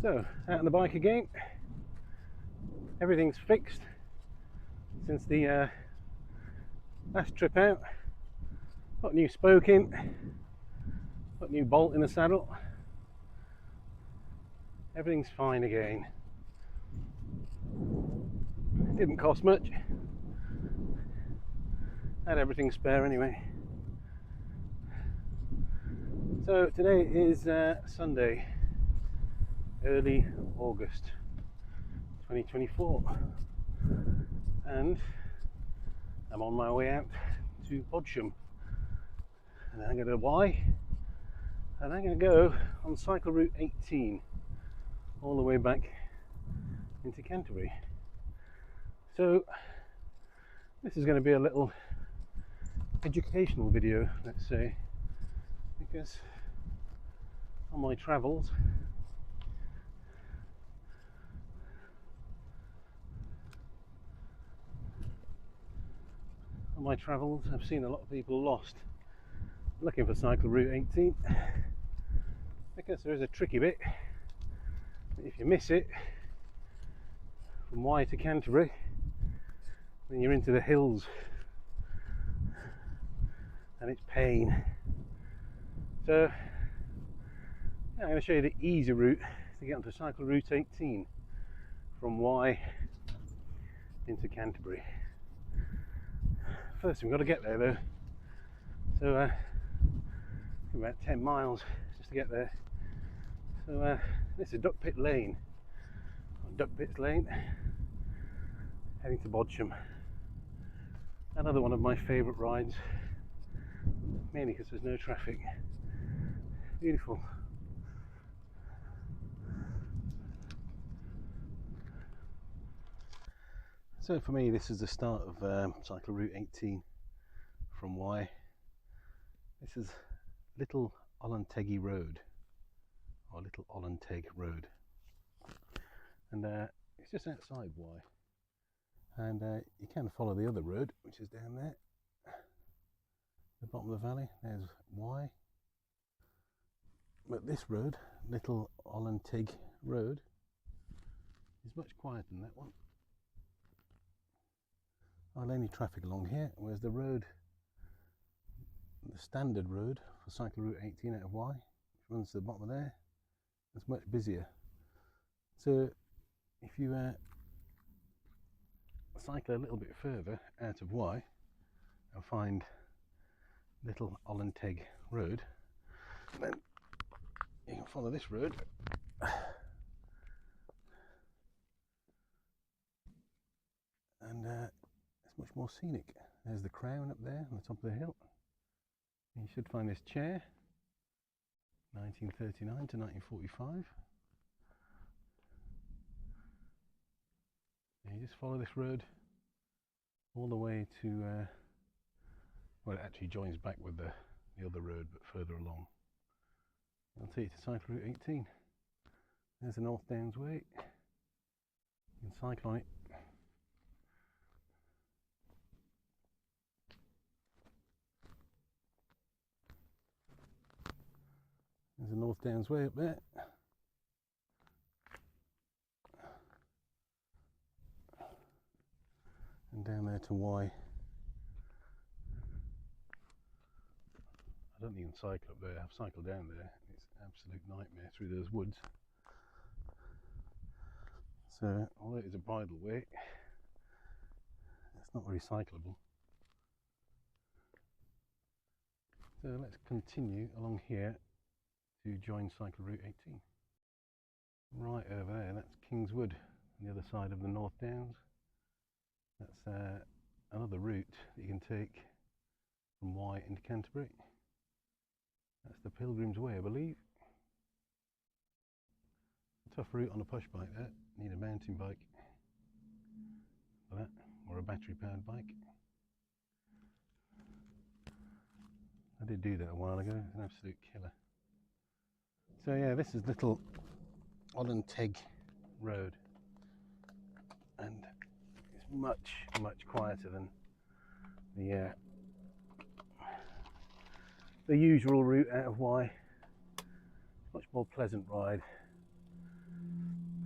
So, out on the bike again. Everything's fixed since the last trip out. Got new spoke in, got new bolt in the saddle. Everything's fine again. Didn't cost much. Had everything spare anyway. So today is Sunday, early August 2024, and I'm on my way out to Bodsham, and I'm going to why, and I'm going to go on cycle route 18 all the way back into Canterbury. So this is going to be a little educational video, let's say, because on my travels I've seen a lot of people lost looking for cycle route 18, because there is a tricky bit. If you miss it from Wye to Canterbury, then you're into the hills and it's pain. So I'm going to show you the easy route to get onto cycle route 18 from Wye into Canterbury. First we've got to get there though, so about 10 miles just to get there. So this is Duck Pit Lane, heading to Bodsham. Another one of my favourite rides, mainly because there's no traffic. Beautiful. So for me, this is the start of cycle route 18 from Wye. This is Little Ollanteg Road, or Little Ollanteg Road, and it's just outside Wye. And you can follow the other road, which is down there, the bottom of the valley. There's Wye. But this road, Little Ollanteg Road, is much quieter than that one. Only traffic along here, whereas the road, the standard road for cycle route 18 out of Wye, which runs to the bottom of there, is much busier. So if you cycle a little bit further out of Wye and find Little Ollanteg Road, then you can follow this road and it's much more scenic. There's the Crown up there on the top of the hill. You should find this chair, 1939 to 1945. And you just follow this road all the way to, well, it actually joins back with the other road, but further along. I'll take you to cycle route 18. There's the North Downs Way. You can cycle on it. There's the North Downs Way up there. And down there to Wye. I don't even cycle up there. I've cycled down there. It's an absolute nightmare through those woods. So, although it is a bridle way, it's not very cyclable. So let's continue along here to join cycle route 18. Right over there, that's Kingswood on the other side of the North Downs. That's another route that you can take from Wye into Canterbury. That's the Pilgrim's Way, I believe. A tough route on a push bike there. Need a mountain bike for that, or a battery powered bike. I did do that a while ago. It's an absolute killer. So yeah, this is Little Ollanteg Road, and it's much quieter than the usual route out of Wye. Much more pleasant ride.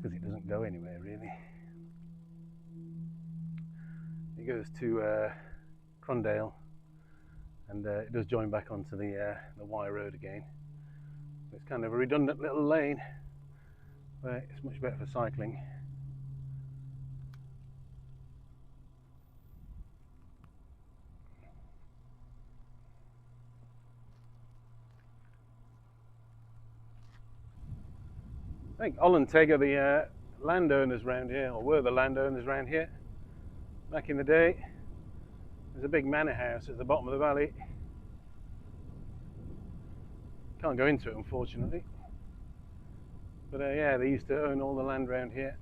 because it doesn't go anywhere really. It goes to Crondale, and it does join back onto the Wye Road again. It's kind of a redundant little lane, but it's much better for cycling. I think Ollanteg are the landowners around here, or were the landowners around here back in the day. There's a big manor house at the bottom of the valley. Can't go into it, unfortunately. But yeah, they used to own all the land around here.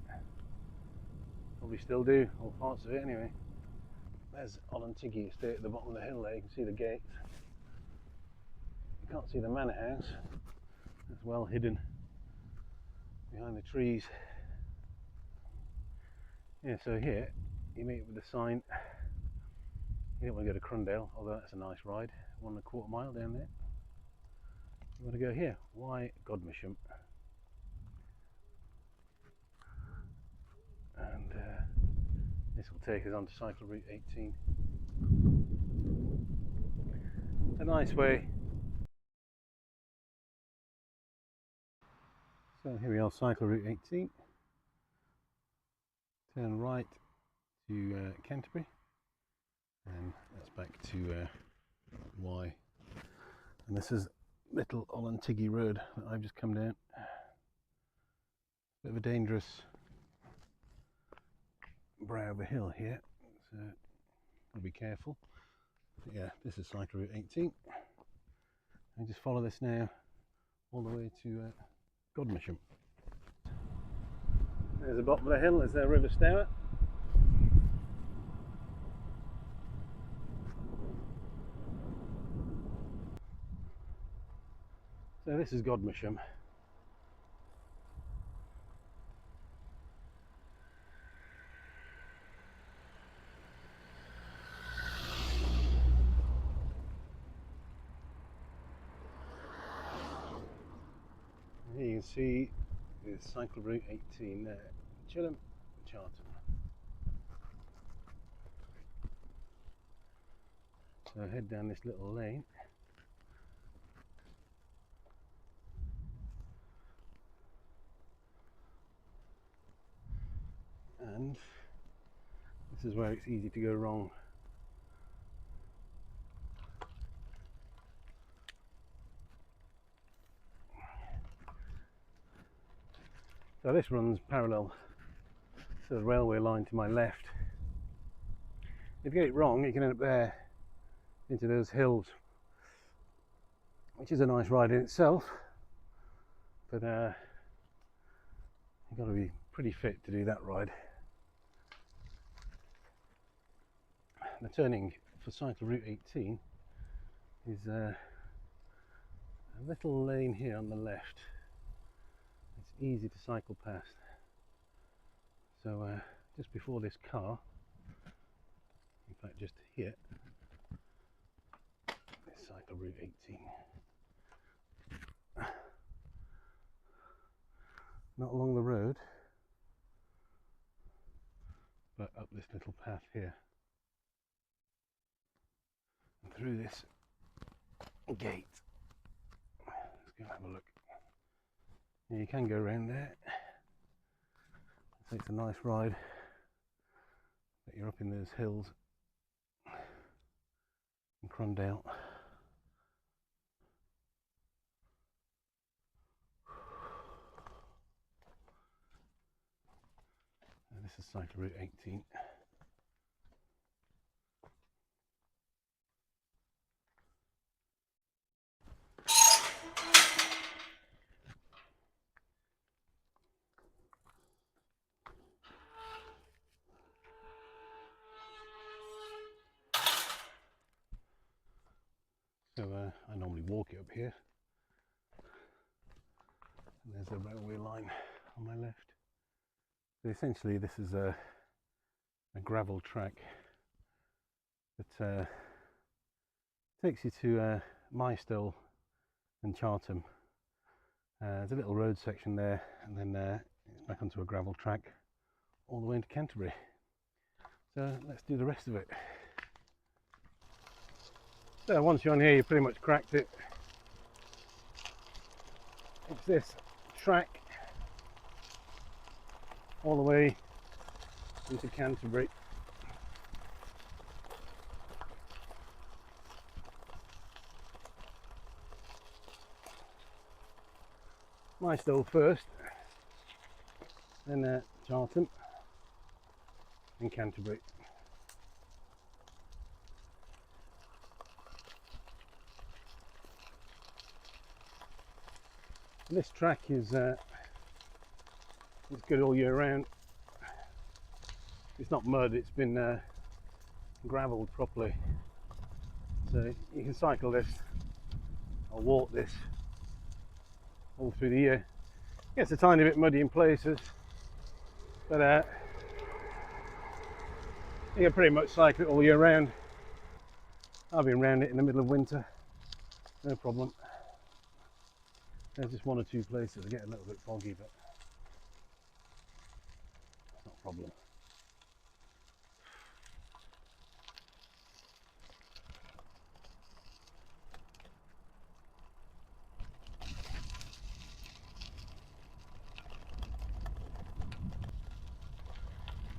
Probably still do, or parts of it anyway. There's Ollantigi Estate at the bottom of the hill there. You can see the gate. You can't see the manor house. It's well hidden behind the trees. Yeah, so here you meet with the sign. You don't want to go to Crondale, although that's a nice ride. 1¼ mile down there. You want to go here, Wye Godmersham. And this will take us on to cycle route 18. It's a nice way. So here we are, cycle route 18. Turn right to Canterbury, and that's back to Wye. And this is little Ollantigi Road that I've just come down. Bit of a dangerous brow of a hill here, so I'll be careful. But yeah, this is cycle route 18. And just follow this now all the way to Godmersham. There's the bottom of the hill, there's the River Stour. So this is Godmersham. And here you can see is cycle route 18 there, Chilham, Charlton. So head down this little lane. And this is where it's easy to go wrong. So this runs parallel to the railway line to my left. If you get it wrong, you can end up there into those hills, which is a nice ride in itself, but you've got to be pretty fit to do that ride. The turning for cycle route 18 is a little lane here on the left. It's easy to cycle past. So just before this car, in fact just here, is cycle route 18. Not along the road, but up this little path here. And through this gate. Let's go and have a look. Yeah, you can go around there. So it's a nice ride, but you're up in those hills in Crondale. And this is cycle route 18. So I normally walk it up here, and there's the railway line on my left. So essentially this is a gravel track that takes you to Mystole and Chartham. There's a little road section there, and then It's back onto a gravel track all the way into Canterbury. So let's do the rest of it. So once you're on here, you pretty much cracked it. It's this track all the way into Canterbury. Mystole first, then Charlton and Canterbury. This track is it's good all year round. It's not mud, it's been gravelled properly, so you can cycle this or walk this all through the year. It gets a tiny bit muddy in places, but you can pretty much cycle it all year round. I've been around it in the middle of winter, no problem. There's just one or two places that get a little bit foggy, but it's not a problem.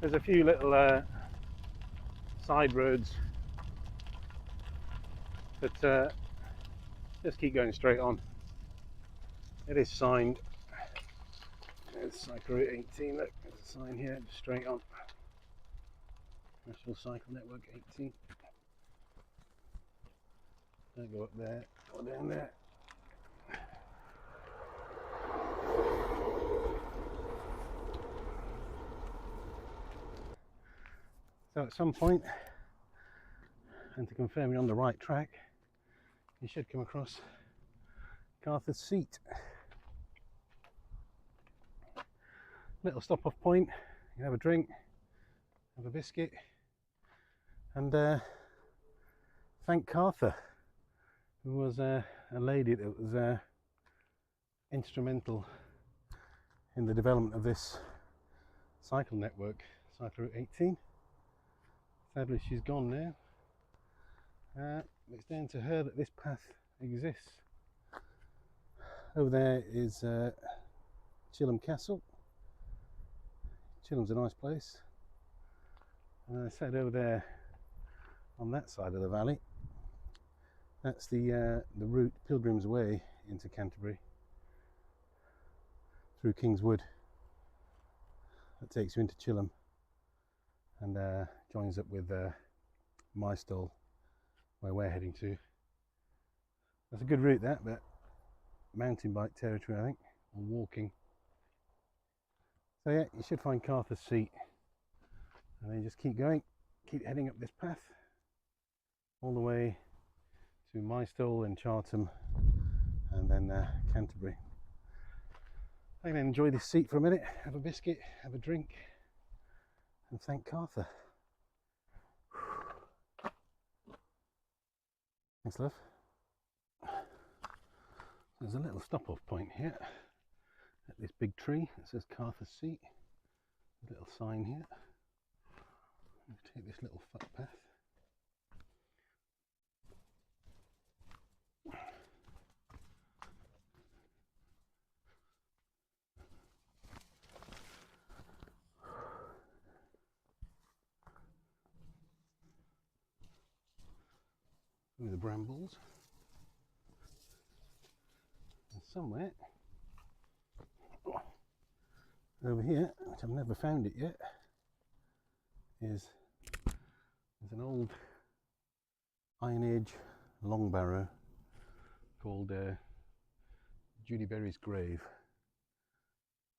There's a few little side roads, but just keep going straight on. It is signed. There's Cycle Route 18, look, there's a sign here, just straight on. National Cycle Network 18. Don't go up there, or down there. So at some point, and to confirm you're on the right track, you should come across Cartha's Seat. Little stop off point, you can have a drink, have a biscuit, and thank Cartha, who was a lady that was instrumental in the development of this cycle network, Cycle Route 18. Sadly she's gone now. It's down to her that this path exists. Over there is Chilham Castle. Chilham's a nice place. And I said over there on that side of the valley, that's the route, Pilgrim's Way, into Canterbury through Kingswood. That takes you into Chilham and joins up with Mystole, where we're heading to. That's a good route, that, but mountain bike territory, I think, or walking. So yeah, you should find Cartha's Seat, and then just keep going, keep heading up this path all the way to Mystole and Charlton, and then Canterbury. I'm going to enjoy this seat for a minute, have a biscuit, have a drink, and thank Cartha. Thanks, love. There's a little stop off point here at this big tree that says Cartha's Seat. A little sign here. Take this little footpath. Through the brambles. And somewhere over here, which I've never found it yet, there's an old Iron Age long barrow called Judy Berry's grave.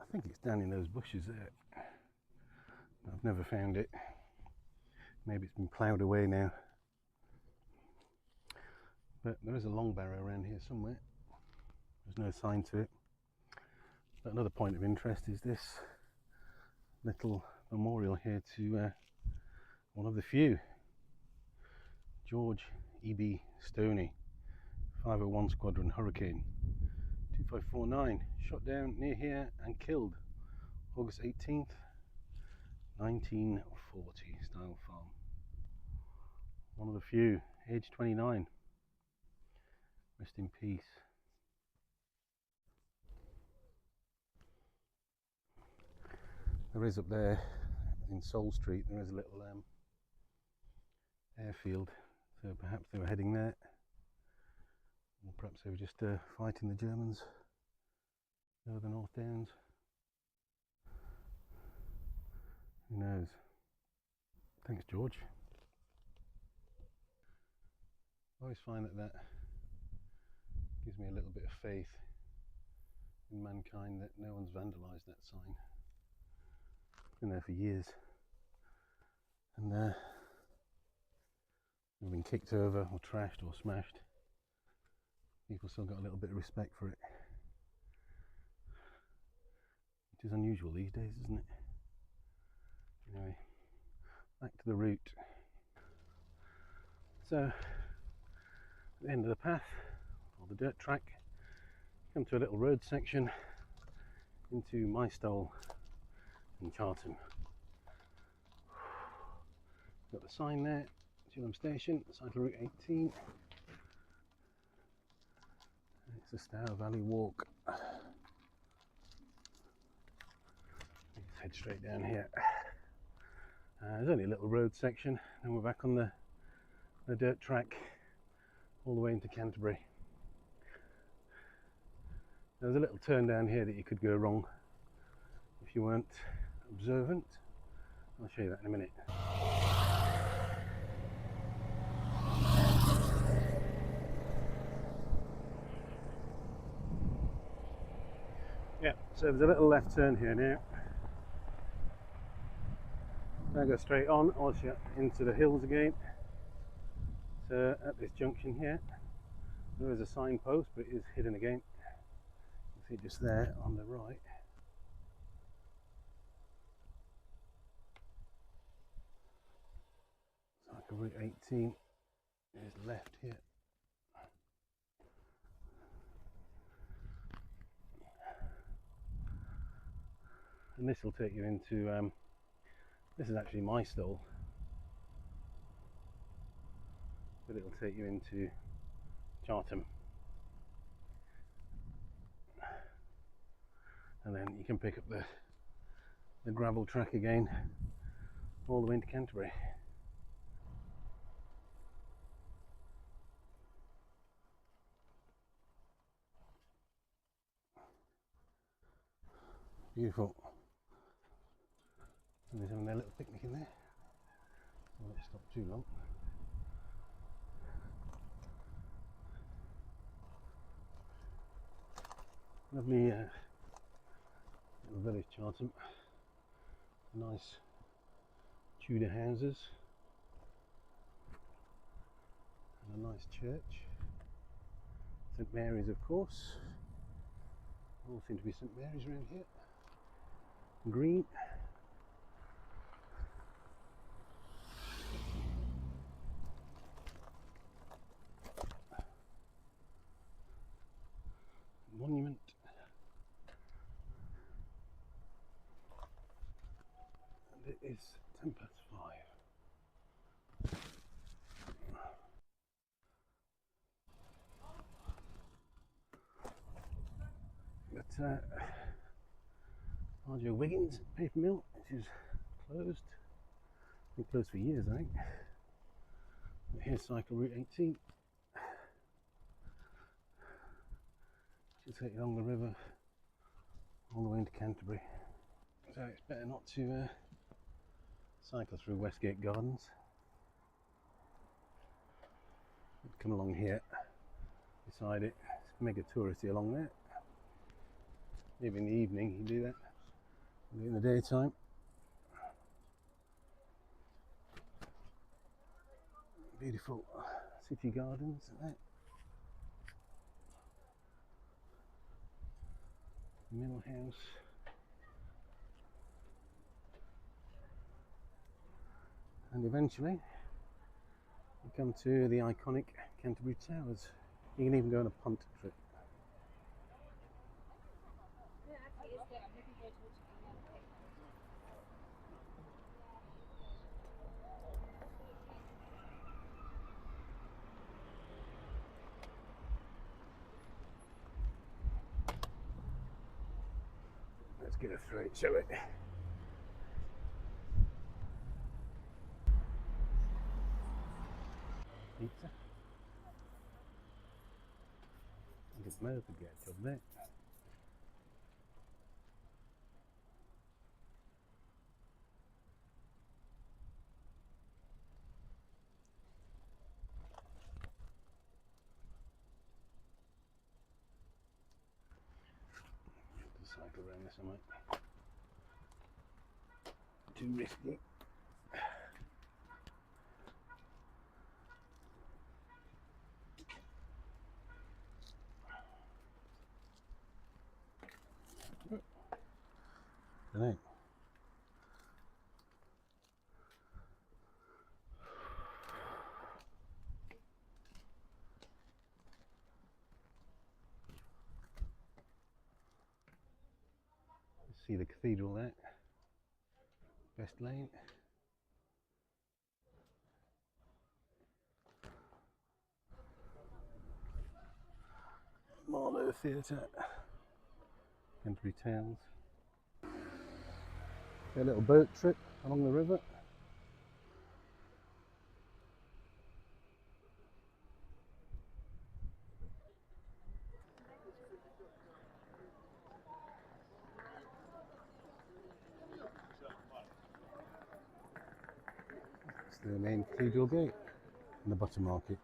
I think it's down in those bushes there. I've never found it. Maybe it's been ploughed away now. But there is a long barrow around here somewhere. There's no sign to it. But another point of interest is this little memorial here to one of the few, George E.B. Stoney, 501 Squadron Hurricane 2549, shot down near here and killed August 18th, 1940 style farm. One of the few, age 29. Rest in peace. There is up there in Soul Street, there is a little airfield, so perhaps they were heading there, or perhaps they were just fighting the Germans over the North Downs. Who knows? Thanks, George. I always find that gives me a little bit of faith in mankind, that no one's vandalised that sign. It's been there for years, and they've been kicked over or trashed or smashed. People still got a little bit of respect for it, which is unusual these days, isn't it? Anyway, back to the route. So, at the end of the path, or the dirt track, you come to a little road section into Mystole and Charlton. Got the sign there, Chilham Station, cycle route 18. It's the Stour Valley Walk. Let's head straight down here. There's only a little road section, and we're back on the dirt track all the way into Canterbury. There's a little turn down here that you could go wrong if you weren't observant. I'll show you that in a minute. Yeah, so there's a little left turn here now. Now go straight on, or into the hills again. So at this junction here, there is a signpost, but it is hidden again. You see it just there on the right. Cycle route 18 is left here. And this will take you into, this is actually Mystole, but it'll take you into Charlton. And then you can pick up the gravel track again, all the way into Canterbury. Beautiful. Somebody's having their little picnic in there. I won't stop too long. Lovely little village, Charlton. Nice Tudor houses and a nice church. St Mary's, of course. All seem to be St Mary's around here. Green. Monument. And it is 5:10. But R.J. Wiggins paper mill, which is closed. Been closed for years, I think. But here's cycle route 18. Should take you along the river all the way into Canterbury. So it's better not to cycle through Westgate Gardens. Come along here, beside it. It's mega touristy along there. Maybe in the evening you do that. In the daytime. Beautiful city gardens, isn't it? Mill House. And eventually you come to the iconic Canterbury Towers. You can even go on a punt trip. Let's get her through it, shall we? Pizza. Get med på gärdet med. Cycle around this, I might. Too risky. Dunno. See the cathedral there. Best lane. Marlow Theatre. Canterbury Towns. A little boat trip along the river. It's the main cathedral gate and the butter market.